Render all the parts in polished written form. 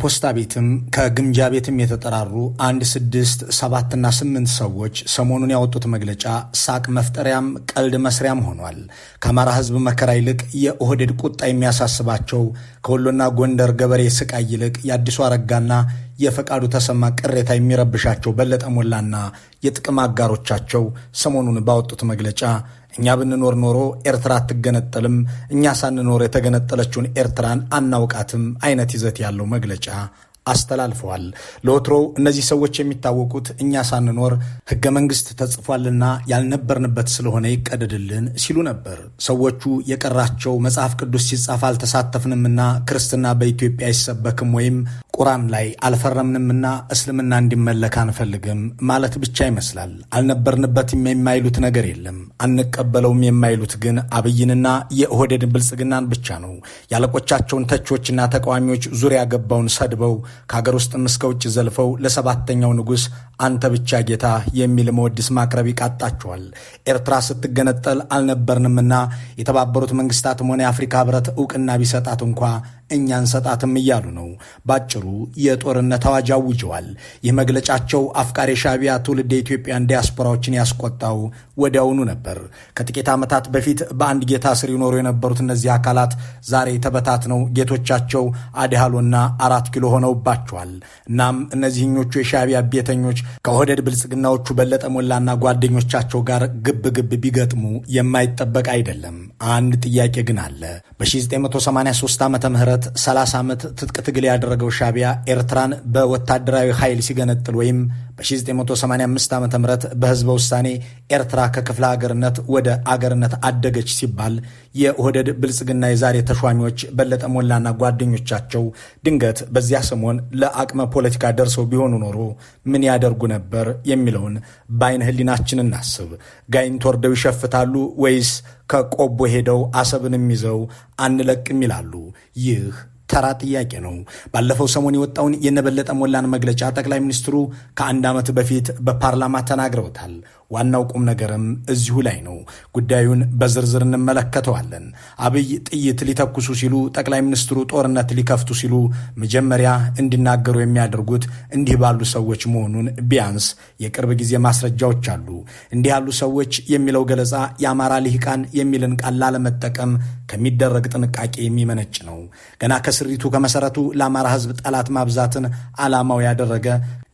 ከፖስታ ቤትም ከግምጃ ቤትም የተጠራሩ 1፣ 6፣ 7 እና 8 ሰዎች ሰሞኑን ያወጡት መግለጫ ሳቅ መፍጠሪያም ቀልድ መስሪያም ሆኗል። ከአማራ ሕዝብ መከራ ይልቅ የኦህዴድ ቁጣ የሚያሳስባቸው፣ ከወሎና ጎንደር ገበሬ ስቃይ ይልቅ የአዲሱ አረጋና የፈቃዱ ተሰማ ቅሬታ የሚረብሻቸው በለጠ ሞላና የጥቅም አጋሮቻቸው ሰሞኑን ባወጡት መግለጫ እኛ ብንኖር ኖሮ ኤርትራ አትገነጠልም፣ እኛ ሳንኖር የተገነጠለችውን ኤርትራን አናውቃትም አይነት ይዘት ያለው መግለጫ አስተላልፈዋል። ለወትሮው እነዚህ ሰዎች የሚታወቁት እኛ ሳንኖር ሕገ መንግሥት ተጽፏልና ያልነበርንበት ስለሆነ ይቀደድልን ሲሉ ነበር። ሰዎቹ የቀራቸው መጽሐፍ ቅዱስ ሲጻፍ አልተሳተፍንምና ክርስትና በኢትዮጵያ አይሰበክም ወይም ቁርአን ላይ አልፈረምንምና እስልምና እንዲመለክ አንፈልግም ማለት ብቻ ይመስላል። አልነበርንበትም የማይሉት ነገር የለም። አንቀበለውም የማይሉት ግን አብይንና የኦህዴድን ብልጽግናን ብቻ ነው። ያለቆቻቸውን ተቾችና ተቃዋሚዎች ዙሪያ ገባውን ሰድበው ከሀገር ውስጥም እስከ ውጭ ዘልፈው ለሰባተኛው ንጉሥ አንተ ብቻ ጌታ የሚል መወድስ ማቅረብ ይቃጣቸዋል። ኤርትራ ስትገነጠል አልነበርንምና የተባበሩት መንግስታትም ሆነ የአፍሪካ ህብረት ዕውቅና ቢሰጣት እንኳ እኛ እንሰጣትም እያሉ ነው። ባጭሩ የጦርነት አዋጅ አውጀዋል። ይህ መግለጫቸው አፍቃሪ ሻዕቢያ ትውልድ የኢትዮጵያን ዲያስፖራዎችን ያስቆጣው ወዲያውኑ ነበር። ከጥቂት ዓመታት በፊት በአንድ ጌታ ስር ይኖሩ የነበሩት እነዚህ አካላት ዛሬ ተበታትነው ጌቶቻቸው አድሃሎና 4 ኪሎ ሆነውባቸዋል። እናም እነዚህኞቹ የሻዕቢያ ቤተኞች ከኦህዴድ ብልጽግናዎቹ በለጠ ሞላና ጓደኞቻቸው ጋር ግብ ግብ ቢገጥሙ የማይጠበቅ አይደለም። አንድ ጥያቄ ግን አለ። በ1983 ዓመተ ምህረት 30 ዓመት ትጥቅ ትግል ያደረገው ሻዕቢያ ኤርትራን በወታደራዊ ኃይል ሲገነጥል ወይም በ1985 ዓ.ም በህዝበ ውሳኔ ኤርትራ ከክፍለ ሀገርነት ወደ አገርነት አደገች ሲባል የኦህዴድ ብልጽግና የዛሬ ተሿሚዎች በለጠ ሞላና ጓደኞቻቸው ድንገት በዚያ ሰሞን ለአቅመ ፖለቲካ ደርሰው ቢሆኑ ኖሮ ምን ያደርጉ ነበር የሚለውን በአይነ ህሊናችን እናስብ። ጋይንት ወርደው ይሸፍታሉ ወይስ ከቆቦ ሄደው አሰብንም ይዘው አንለቅም ይላሉ? ይህ ተራ ጥያቄ ነው። ባለፈው ሰሞን የወጣውን የነበለጠ ሞላን መግለጫ ጠቅላይ ሚኒስትሩ ከአንድ ዓመት በፊት በፓርላማ ተናግረውታል። ዋናው ቁም ነገርም እዚሁ ላይ ነው። ጉዳዩን በዝርዝር እንመለከተዋለን። አብይ ጥይት ሊተኩሱ ሲሉ፣ ጠቅላይ ሚኒስትሩ ጦርነት ሊከፍቱ ሲሉ መጀመሪያ እንዲናገሩ የሚያደርጉት እንዲህ ባሉ ሰዎች መሆኑን ቢያንስ የቅርብ ጊዜ ማስረጃዎች አሉ። እንዲህ ያሉ ሰዎች የሚለው ገለጻ የአማራ ልሂቃን የሚልን ቃል ላለመጠቀም ከሚደረግ ጥንቃቄ የሚመነጭ ነው። ገና ከስሪቱ ከመሰረቱ ለአማራ ሕዝብ ጠላት ማብዛትን ዓላማው ያደረገ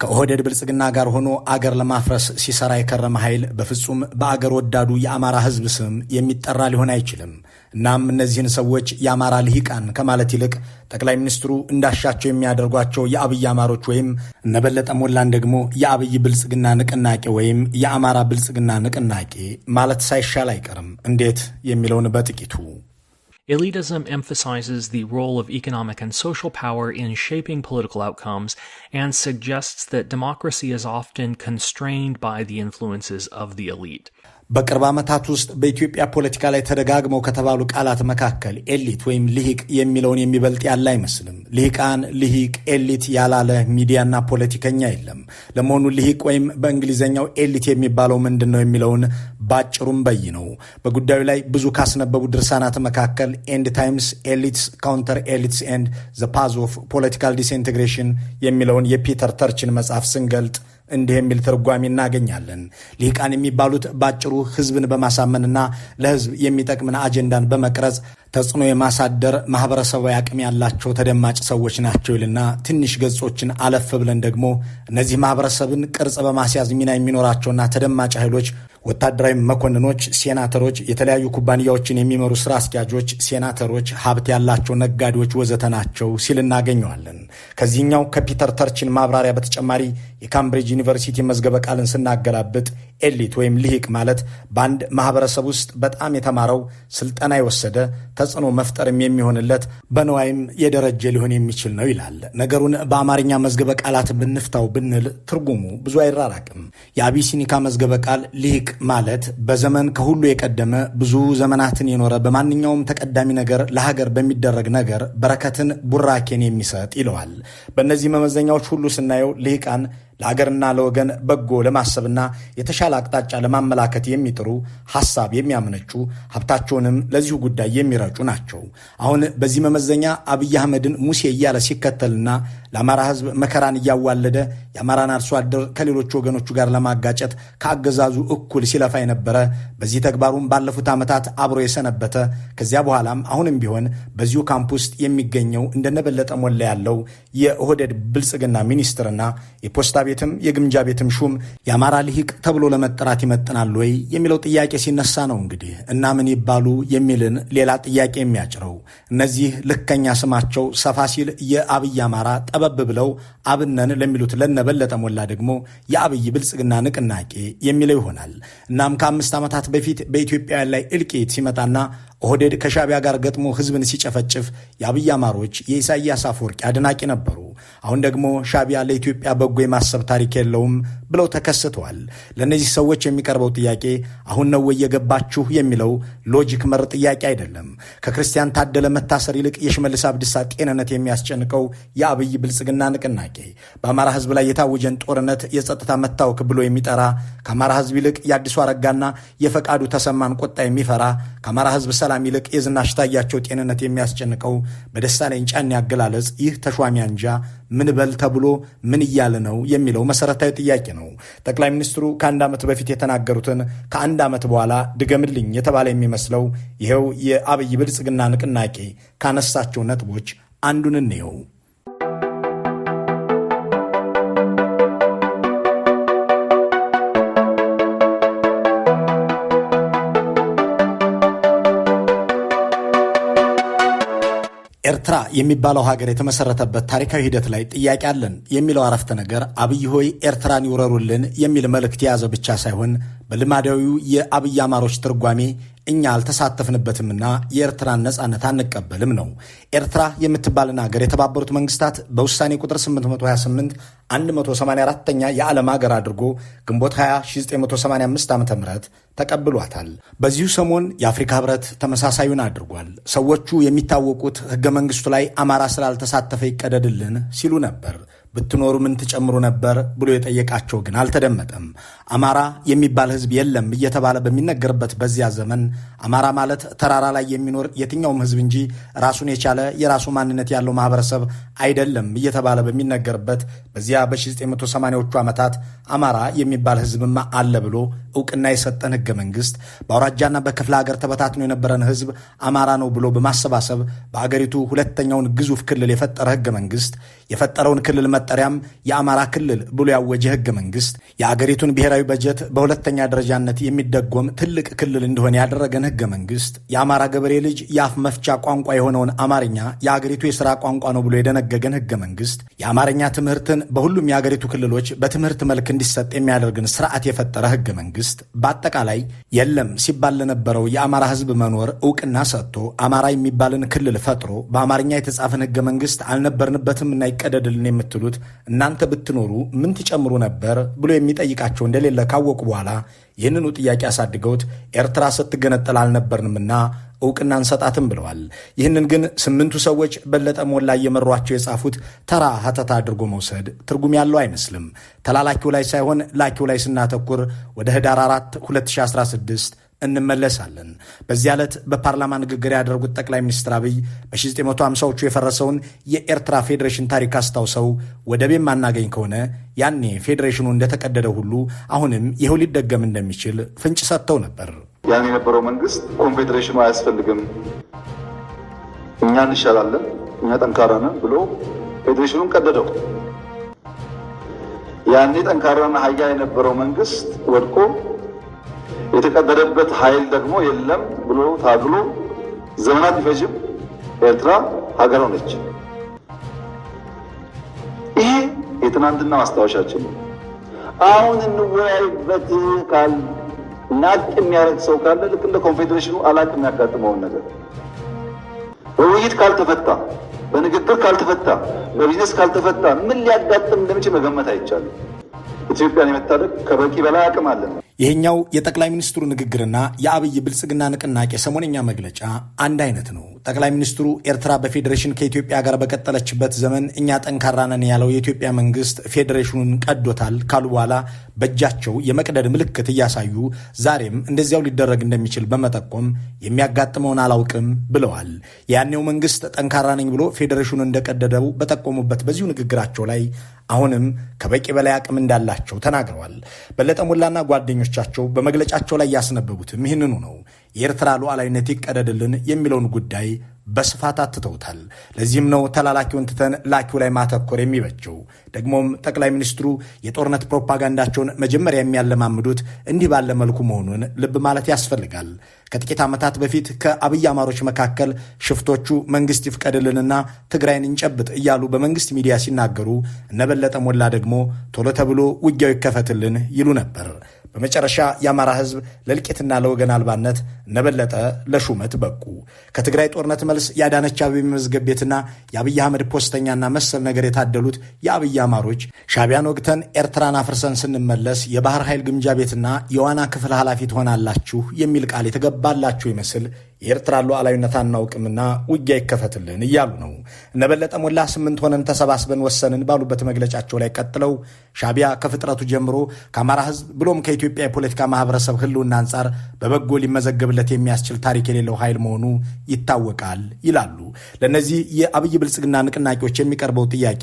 ከኦህዴድ ብልጽግና ጋር ሆኖ አገር ለማፍረስ ሲሰራ የከረመ ኃይል በፍጹም በአገር ወዳዱ የአማራ ሕዝብ ስም የሚጠራ ሊሆን አይችልም። እናም እነዚህን ሰዎች የአማራ ልሂቃን ከማለት ይልቅ ጠቅላይ ሚኒስትሩ እንዳሻቸው የሚያደርጓቸው የአብይ አማሮች ወይም እነበለጠ ሞላን ደግሞ የአብይ ብልጽግና ንቅናቄ ወይም የአማራ ብልጽግና ንቅናቄ ማለት ሳይሻል አይቀርም። እንዴት የሚለውን በጥቂቱ Elitism emphasizes the role of economic and social power in shaping political outcomes and suggests that democracy is often constrained by the influences of the elite. በቅርብ ዓመታት ውስጥ በኢትዮጵያ ፖለቲካ ላይ ተደጋግመው ከተባሉ ቃላት መካከል ኤሊት ወይም ልሂቅ የሚለውን የሚበልጥ ያለ አይመስልም። ልሂቃን፣ ልሂቅ፣ ኤሊት ያላለ ሚዲያና ፖለቲከኛ የለም። ለመሆኑ ልሂቅ ወይም በእንግሊዝኛው ኤሊት የሚባለው ምንድን ነው የሚለውን ባጭሩም በይ ነው። በጉዳዩ ላይ ብዙ ካስነበቡ ድርሳናት መካከል ኤንድ ታይምስ ኤሊትስ ካውንተር ኤሊትስ ኤንድ ዘ ፓዝ ኦፍ ፖለቲካል ዲስኢንቴግሬሽን የሚለውን የፒተር ተርችን መጽሐፍ ስንገልጥ እንዲህ የሚል ትርጓሜ እናገኛለን። ልሂቃን የሚባሉት ባጭሩ ህዝብን በማሳመንና ለህዝብ የሚጠቅምን አጀንዳን በመቅረጽ ተጽዕኖ የማሳደር ማህበረሰባዊ አቅም ያላቸው ተደማጭ ሰዎች ናቸው ይልና ትንሽ ገጾችን አለፍ ብለን ደግሞ እነዚህ ማህበረሰብን ቅርጽ በማስያዝ ሚና የሚኖራቸውና ተደማጭ ኃይሎች ወታደራዊ መኮንኖች፣ ሴናተሮች፣ የተለያዩ ኩባንያዎችን የሚመሩ ስራ አስኪያጆች፣ ሴናተሮች፣ ሀብት ያላቸው ነጋዴዎች ወዘተ ናቸው ሲል እናገኘዋለን። ከዚህኛው ከፒተር ተርችን ማብራሪያ በተጨማሪ የካምብሪጅ ዩኒቨርሲቲ መዝገበ ቃልን ስናገላብጥ ኤሊት ወይም ልሂቅ ማለት በአንድ ማህበረሰብ ውስጥ በጣም የተማረው ስልጠና የወሰደ ተጽዕኖ መፍጠርም የሚሆንለት በነዋይም የደረጀ ሊሆን የሚችል ነው ይላል። ነገሩን በአማርኛ መዝገበ ቃላት ብንፍታው ብንል ትርጉሙ ብዙ አይራራቅም። የአቢሲኒካ መዝገበ ቃል ልሂቅ ማለት በዘመን ከሁሉ የቀደመ ብዙ ዘመናትን የኖረ በማንኛውም ተቀዳሚ ነገር ለሀገር በሚደረግ ነገር በረከትን ቡራኬን የሚሰጥ ይለዋል። በእነዚህ መመዘኛዎች ሁሉ ስናየው ልሂቃን ለሀገርና ለወገን በጎ ለማሰብና የተሻለ አቅጣጫ ለማመላከት የሚጥሩ ሐሳብ የሚያመነጩ ሀብታቸውንም ለዚሁ ጉዳይ የሚረጩ ናቸው። አሁን በዚህ መመዘኛ አብይ አህመድን ሙሴ እያለ ሲከተልና ለአማራ ህዝብ መከራን እያዋለደ የአማራን አርሶ አደር ከሌሎች ወገኖቹ ጋር ለማጋጨት ከአገዛዙ እኩል ሲለፋ የነበረ በዚህ ተግባሩም ባለፉት ዓመታት አብሮ የሰነበተ ከዚያ በኋላም አሁንም ቢሆን በዚሁ ካምፕ ውስጥ የሚገኘው እንደነበለጠ ሞላ ያለው የኦህዴድ ብልጽግና ሚኒስትርና የፖስታ ቤትም የግምጃ ቤትም ሹም የአማራ ልሂቅ ተብሎ ለመጠራት ይመጥናል ወይ የሚለው ጥያቄ ሲነሳ ነው እንግዲህ እና ምን ይባሉ የሚልን ሌላ ጥያቄ የሚያጭረው። እነዚህ ልከኛ ስማቸው ሰፋ ሲል የአብይ አማራ ጠበብ ብለው አብነን ለሚሉት ለነበለጠ ሞላ ደግሞ የአብይ ብልጽግና ንቅናቄ የሚለው ይሆናል። እናም ከ5 ዓመታት በፊት በኢትዮጵያውያን ላይ እልቂት ሲመጣና ኦህዴድ ከሻቢያ ጋር ገጥሞ ህዝብን ሲጨፈጭፍ የአብይ አማሮች የኢሳያስ አፈወርቂ አድናቂ ነበሩ። አሁን ደግሞ ሻቢያ ለኢትዮጵያ በጎ የማሰብ ታሪክ የለውም ብለው ተከስተዋል። ለእነዚህ ሰዎች የሚቀርበው ጥያቄ አሁን ነው ወይ የገባችሁ የሚለው ሎጂክ መር ጥያቄ አይደለም። ከክርስቲያን ታደለ መታሰር ይልቅ የሽመልስ አብዲሳ ጤንነት የሚያስጨንቀው የአብይ ብልጽግና ንቅናቄ በአማራ ህዝብ ላይ የታወጀን ጦርነት የጸጥታ መታወክ ብሎ የሚጠራ ከአማራ ህዝብ ይልቅ የአዲሱ አረጋና የፈቃዱ ተሰማን ቆጣ የሚፈራ ከአማራ ህዝብ ሰላም ይልቅ የዝናሽ ታያቸው ጤንነት የሚያስጨንቀው በደሳለኝ ጫኔ አገላለጽ ይህ ተሿሚ አንጃ ምን በል ተብሎ ምን እያለ ነው የሚለው መሰረታዊ ጥያቄ ነው። ጠቅላይ ሚኒስትሩ ከ1 ዓመት በፊት የተናገሩትን ከ1 ዓመት በኋላ ድገምልኝ የተባለ የሚመስለው ይኸው የአብይ ብልጽግና ንቅናቄ ካነሳቸው ነጥቦች አንዱን እንየው። ኤርትራ የሚባለው ሀገር የተመሰረተበት ታሪካዊ ሂደት ላይ ጥያቄ አለን የሚለው አረፍተ ነገር አብይ ሆይ ኤርትራን ይውረሩልን የሚል መልእክት የያዘ ብቻ ሳይሆን በልማዳዊው የአብይ አማሮች ትርጓሜ እኛ አልተሳተፍንበትምና የኤርትራን ነጻነት አንቀበልም ነው። ኤርትራ የምትባልን ሀገር የተባበሩት መንግስታት በውሳኔ ቁጥር 828 184ኛ የዓለም ሀገር አድርጎ ግንቦት 20 1985 ዓ.ም ተቀብሏታል። በዚሁ ሰሞን የአፍሪካ ህብረት ተመሳሳዩን አድርጓል። ሰዎቹ የሚታወቁት ህገ መንግስቱ ላይ አማራ ስላልተሳተፈ ይቀደድልን ሲሉ ነበር። ብትኖሩ ምን ትጨምሩ ነበር ብሎ የጠየቃቸው ግን አልተደመጠም። አማራ የሚባል ህዝብ የለም እየተባለ በሚነገርበት በዚያ ዘመን አማራ ማለት ተራራ ላይ የሚኖር የትኛውም ህዝብ እንጂ ራሱን የቻለ የራሱ ማንነት ያለው ማህበረሰብ አይደለም እየተባለ በሚነገርበት በዚያ በ1980ዎቹ ዓመታት አማራ የሚባል ህዝብማ አለ ብሎ እውቅና የሰጠን ህገ መንግስት በአውራጃና በክፍለ ሀገር ተበታትኖ የነበረን ህዝብ አማራ ነው ብሎ በማሰባሰብ በአገሪቱ ሁለተኛውን ግዙፍ ክልል የፈጠረ ህገ መንግስት የፈጠረውን ክልል መጠሪያም የአማራ ክልል ብሎ ያወጀ ህገ መንግስት የአገሪቱን ብሔራዊ በጀት በሁለተኛ ደረጃነት የሚደጎም ትልቅ ክልል እንደሆነ ያደረገን ህገ መንግስት የአማራ ገበሬ ልጅ የአፍ መፍቻ ቋንቋ የሆነውን አማርኛ የአገሪቱ የሥራ ቋንቋ ነው ብሎ የደነገገን ህገ መንግስት የአማርኛ ትምህርትን በሁሉም የአገሪቱ ክልሎች በትምህርት መልክ እንዲሰጥ የሚያደርግን ስርዓት የፈጠረ ህገ መንግስት በአጠቃላይ የለም ሲባል ለነበረው የአማራ ህዝብ መኖር እውቅና ሰጥቶ አማራ የሚባልን ክልል ፈጥሮ በአማርኛ የተጻፈን ህገ መንግስት አልነበርንበትም እና ይቀደድልን የምትሉት እናንተ ብትኖሩ ምን ትጨምሩ ነበር ብሎ የሚጠይቃቸው እንደሌለ ካወቁ በኋላ ይህንኑ ጥያቄ አሳድገውት ኤርትራ ስትገነጠል አልነበርንምና እውቅና እንሰጣትም ብለዋል። ይህንን ግን 8ቱ ሰዎች በለጠ ሞላ እየመሯቸው የጻፉት ተራ ሀተታ አድርጎ መውሰድ ትርጉም ያለው አይመስልም። ተላላኪው ላይ ሳይሆን ላኪው ላይ ስናተኩር ወደ ህዳር 4 2016 እንመለሳለን። በዚህ ዕለት በፓርላማ ንግግር ያደረጉት ጠቅላይ ሚኒስትር አብይ በ1950ዎቹ የፈረሰውን የኤርትራ ፌዴሬሽን ታሪክ አስታውሰው ወደብ የማናገኝ ከሆነ ያኔ ፌዴሬሽኑ እንደተቀደደ ሁሉ አሁንም ይኸው ሊደገም እንደሚችል ፍንጭ ሰጥተው ነበር። ያን የነበረው መንግስት ኮንፌዴሬሽኑ አያስፈልግም፣ እኛ እንሻላለን፣ እኛ ጠንካራ ነን ብሎ ፌዴሬሽኑን ቀደደው። ያኔ ጠንካራና ኃያል የነበረው መንግስት ወድቆ የተቀደደበት ኃይል ደግሞ የለም ብሎ ታግሎ ዘመናት ቢፈጅም ኤርትራ ሀገር ሆነች። ይሄ የትናንትና ማስታወሻችን ነው። አሁን እንወያይበት ካል ናቅ የሚያደርግ ሰው ካለ ልክ እንደ ኮንፌዴሬሽኑ አላቅ የሚያጋጥመውን ነገር በውይይት ካልተፈታ፣ በንግግር ካልተፈታ፣ በቢዝነስ ካልተፈታ ምን ሊያጋጥም እንደሚችል መገመት አይቻልም። ኢትዮጵያን የመታደግ ከበቂ በላይ አቅም አለን። ይሄኛው የጠቅላይ ሚኒስትሩ ንግግርና የአብይ ብልጽግና ንቅናቄ ሰሞነኛ መግለጫ አንድ አይነት ነው። ጠቅላይ ሚኒስትሩ ኤርትራ በፌዴሬሽን ከኢትዮጵያ ጋር በቀጠለችበት ዘመን እኛ ጠንካራ ነን ያለው የኢትዮጵያ መንግስት ፌዴሬሽኑን ቀዶታል ካሉ በኋላ በእጃቸው የመቅደድ ምልክት እያሳዩ ዛሬም እንደዚያው ሊደረግ እንደሚችል በመጠቆም የሚያጋጥመውን አላውቅም ብለዋል። ያኔው መንግስት ጠንካራ ነኝ ብሎ ፌዴሬሽኑን እንደቀደደው በጠቆሙበት በዚሁ ንግግራቸው ላይ አሁንም ከበቂ በላይ አቅም እንዳላቸው ተናግረዋል። በለጠ ሞላና ጓደኞቻቸው በመግለጫቸው ላይ ያስነበቡትም ይህንኑ ነው። የኤርትራ ሉዓላዊነት ይቀደድልን የሚለውን ጉዳይ በስፋት አትተውታል። ለዚህም ነው ተላላኪውን ትተን ላኪው ላይ ማተኮር የሚበጀው። ደግሞም ጠቅላይ ሚኒስትሩ የጦርነት ፕሮፓጋንዳቸውን መጀመሪያ የሚያለማምዱት እንዲህ ባለ መልኩ መሆኑን ልብ ማለት ያስፈልጋል። ከጥቂት ዓመታት በፊት ከአብይ አማሮች መካከል ሽፍቶቹ መንግስት ይፍቀድልንና ትግራይን እንጨብጥ እያሉ በመንግስት ሚዲያ ሲናገሩ፣ እነበለጠ ሞላ ደግሞ ቶሎ ተብሎ ውጊያው ይከፈትልን ይሉ ነበር። በመጨረሻ የአማራ ህዝብ ለእልቂትና ለወገን አልባነት እነበለጠ ለሹመት በቁ። ከትግራይ ጦርነት መልስ የአዳነች አቤቤ መዝገብ ቤትና የአብይ አህመድ ፖስተኛና መሰል ነገር የታደሉት የአብይ አማሮች ሻዕቢያን ወግተን ኤርትራን አፍርሰን ስንመለስ የባህር ኃይል ግምጃ ቤትና የዋና ክፍል ኃላፊ ትሆናላችሁ የሚል ቃል የተገባላችሁ ይመስል የኤርትራ ሉዓላዊነት አናውቅምና ውጊያ ይከፈትልን እያሉ ነው። እነበለጠ ሞላ 8 ሆነን ተሰባስበን ወሰንን ባሉበት መግለጫቸው ላይ ቀጥለው ሻዕቢያ ከፍጥረቱ ጀምሮ ከአማራ ህዝብ ብሎም ከኢትዮጵያ የፖለቲካ ማህበረሰብ ህልውና አንጻር በበጎ ሊመዘገብለት የሚያስችል ታሪክ የሌለው ኃይል መሆኑ ይታወቃል ይላሉ። ለእነዚህ የአብይ ብልጽግና ንቅናቄዎች የሚቀርበው ጥያቄ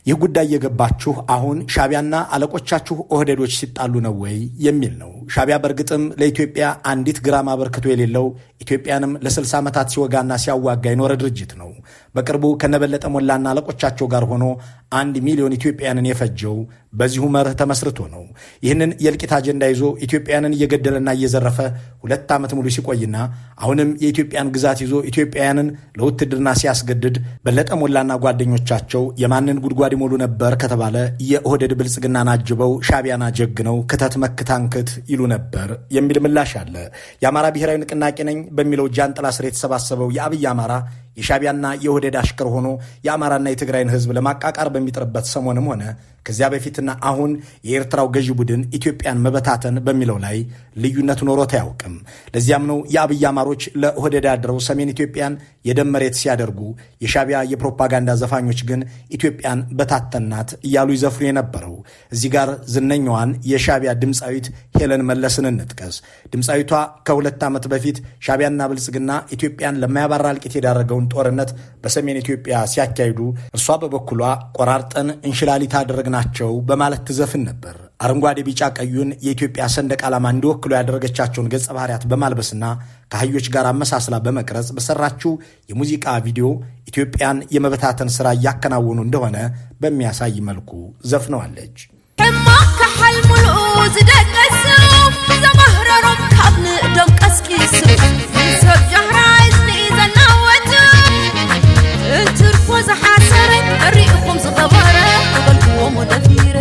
ይህ ጉዳይ የገባችሁ አሁን ሻዕቢያና አለቆቻችሁ ኦህዴዶች ሲጣሉ ነው ወይ የሚል ነው። ሻዕቢያ በእርግጥም ለኢትዮጵያ አንዲት ግራም አበርክቶ የሌለው ኢትዮጵያንም ለ60 ዓመታት ሲወጋና ሲያዋጋ የኖረ ድርጅት ነው። በቅርቡ ከነበለጠ ሞላና አለቆቻቸው ጋር ሆኖ 1 ሚሊዮን ኢትዮጵያንን የፈጀው በዚሁ መርህ ተመስርቶ ነው። ይህንን የእልቂት አጀንዳ ይዞ ኢትዮጵያንን እየገደለና እየዘረፈ 2 ዓመት ሙሉ ሲቆይና አሁንም የኢትዮጵያን ግዛት ይዞ ኢትዮጵያውያንን ለውትድርና ሲያስገድድ በለጠ ሞላና ጓደኞቻቸው የማንን ጉድጓድ ይሞሉ ነበር ከተባለ የኦህዴድ ብልጽግናን አጅበው ሻዕቢያን አጀግነው ክተት መክታንክት ይሉ ነበር የሚል ምላሽ አለ። የአማራ ብሔራዊ ንቅናቄ ነኝ በሚለው ጃንጥላ ስር የተሰባሰበው የአብይ አማራ የሻዕቢያና የኦህዴድ አሽከር ሆኖ የአማራና የትግራይን ህዝብ ለማቃቃር በሚጥርበት ሰሞንም ሆነ ከዚያ በፊትና አሁን የኤርትራው ገዢ ቡድን ኢትዮጵያን መበታተን በሚለው ላይ ልዩነት ኖሮት አያውቅም። ለዚያም ነው የአብይ አማሮች ለኦህዴድ አድረው ሰሜን ኢትዮጵያን የደም መሬት ሲያደርጉ፣ የሻዕቢያ የፕሮፓጋንዳ ዘፋኞች ግን ኢትዮጵያን በታተናት እያሉ ይዘፍኑ የነበረው። እዚህ ጋር ዝነኛዋን የሻዕቢያ ድምፃዊት ሄለን መለስን እንጥቀስ። ድምፃዊቷ ከ2 ዓመት በፊት ሻዕቢያና ብልጽግና ኢትዮጵያን ለማያባራ እልቂት የዳረገውን ጦርነት በሰሜን ኢትዮጵያ ሲያካሂዱ እርሷ በበኩሏ ቆራርጠን እንሽላሊት አደረግናቸው በማለት ትዘፍን ነበር። አረንጓዴ፣ ቢጫ፣ ቀዩን የኢትዮጵያ ሰንደቅ ዓላማ እንዲወክሉ ያደረገቻቸውን ገጸ ባህሪያት በማልበስና ከአህዮች ጋር አመሳስላ በመቅረጽ በሰራችው የሙዚቃ ቪዲዮ ኢትዮጵያን የመበታተን ሥራ እያከናወኑ እንደሆነ በሚያሳይ መልኩ ዘፍነዋለች። ሕማካሓል ሙሉኡ ዝደቀሱ ዘማህረሮም ካብ ንእዶም ቀስቂሱ ሰብ ጃህራይ ዘናወቱ እንትርፎ ዝሓሰረት ሪኢኹም ዝኸበረ በልክዎም ወደፊረ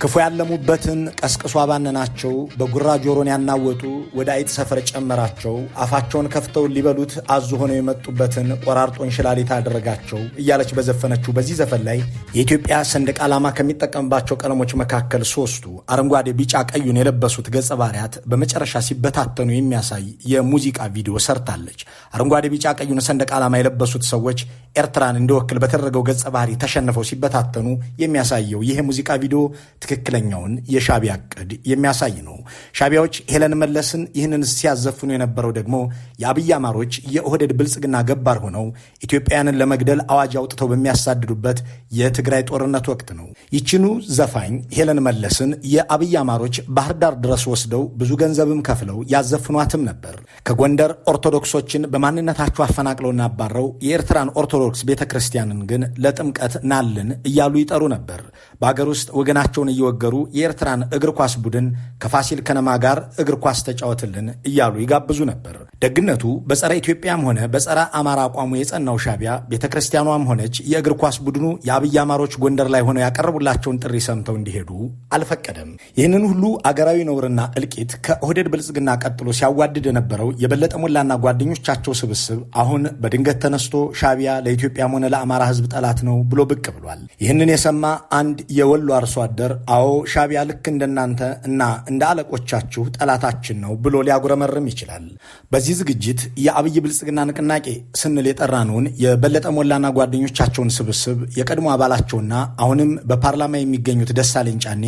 ክፉ ያለሙበትን ቀስቅሶ አባነናቸው፣ በጉራ ጆሮን ያናወጡ ወደ አይጥ ሰፈር ጨመራቸው፣ አፋቸውን ከፍተው ሊበሉት አዙ ሆነው የመጡበትን ቆራርጦ እንሽላሊት አደረጋቸው እያለች በዘፈነችው በዚህ ዘፈን ላይ የኢትዮጵያ ሰንደቅ ዓላማ ከሚጠቀምባቸው ቀለሞች መካከል 3ቱ አረንጓዴ፣ ቢጫ፣ ቀዩን የለበሱት ገጸ ባህሪያት በመጨረሻ ሲበታተኑ የሚያሳይ የሙዚቃ ቪዲዮ ሰርታለች። አረንጓዴ፣ ቢጫ፣ ቀዩን ሰንደቅ ዓላማ የለበሱት ሰዎች ኤርትራን እንዲወክል በተደረገው ገጸ ባህሪ ተሸንፈው ሲበታተኑ የሚያሳየው ይህ ሙዚቃ ቪዲዮ ትክክለኛውን የሻዕቢያ ዕቅድ የሚያሳይ ነው። ሻዕቢያዎች ሄለን መለስን ይህንን ሲያዘፍኑ የነበረው ደግሞ የአብይ አማሮች የኦህዴድ ብልጽግና ገባር ሆነው ኢትዮጵያውያንን ለመግደል አዋጅ አውጥተው በሚያሳድዱበት የትግራይ ጦርነት ወቅት ነው። ይችኑ ዘፋኝ ሄለን መለስን የአብይ አማሮች ባህር ዳር ድረስ ወስደው ብዙ ገንዘብም ከፍለው ያዘፍኗትም ነበር። ከጎንደር ኦርቶዶክሶችን በማንነታቸው አፈናቅለውና አባረው የኤርትራን ኦርቶዶክስ ቤተ ክርስቲያንን ግን ለጥምቀት ናልን እያሉ ይጠሩ ነበር። በአገር ውስጥ ወገናቸውን እየወገሩ የኤርትራን እግር ኳስ ቡድን ከፋሲል ከነማ ጋር እግር ኳስ ተጫወትልን እያሉ ይጋብዙ ነበር። ደግነቱ በጸረ ኢትዮጵያም ሆነ በጸረ አማራ አቋሙ የጸናው ሻዕቢያ ቤተክርስቲያኗም ሆነች የእግር ኳስ ቡድኑ የአብይ አማሮች ጎንደር ላይ ሆነው ያቀረቡላቸውን ጥሪ ሰምተው እንዲሄዱ አልፈቀደም። ይህንን ሁሉ አገራዊ ነውርና እልቂት ከኦህዴድ ብልጽግና ቀጥሎ ሲያዋድድ የነበረው የበለጠ ሞላና ጓደኞቻቸው ስብስብ አሁን በድንገት ተነስቶ ሻዕቢያ ለኢትዮጵያም ሆነ ለአማራ ሕዝብ ጠላት ነው ብሎ ብቅ ብሏል። ይህንን የሰማ አንድ የወሎ አርሶ አደር አዎ ሻዕቢያ ልክ እንደናንተ እና እንደ አለቆቻችሁ ጠላታችን ነው ብሎ ሊያጉረመርም ይችላል። በዚህ ዝግጅት የአብይ ብልጽግና ንቅናቄ ስንል የጠራነውን የበለጠ ሞላና ጓደኞቻቸውን ስብስብ የቀድሞ አባላቸውና አሁንም በፓርላማ የሚገኙት ደሳለኝ ጫኔ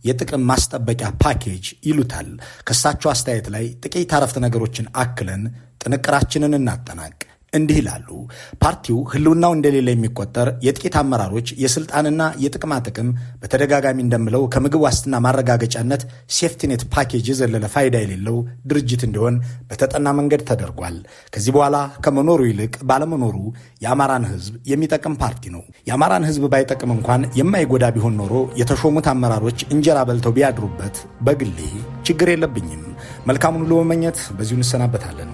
የጥቅም ማስጠበቂያ ፓኬጅ ይሉታል። ከሳቸው አስተያየት ላይ ጥቂት አረፍተ ነገሮችን አክለን ጥንቅራችንን እናጠናቅ። እንዲህ ይላሉ። ፓርቲው ህልውናው እንደሌለ የሚቆጠር የጥቂት አመራሮች የስልጣንና የጥቅማ ጥቅም በተደጋጋሚ እንደምለው ከምግብ ዋስትና ማረጋገጫነት ሴፍቲኔት ፓኬጅ የዘለለ ፋይዳ የሌለው ድርጅት እንዲሆን በተጠና መንገድ ተደርጓል። ከዚህ በኋላ ከመኖሩ ይልቅ ባለመኖሩ የአማራን ህዝብ የሚጠቅም ፓርቲ ነው። የአማራን ህዝብ ባይጠቅም እንኳን የማይጎዳ ቢሆን ኖሮ የተሾሙት አመራሮች እንጀራ በልተው ቢያድሩበት በግሌ ችግር የለብኝም። መልካሙን ሁሉ በመመኘት በዚሁ እንሰናበታለን።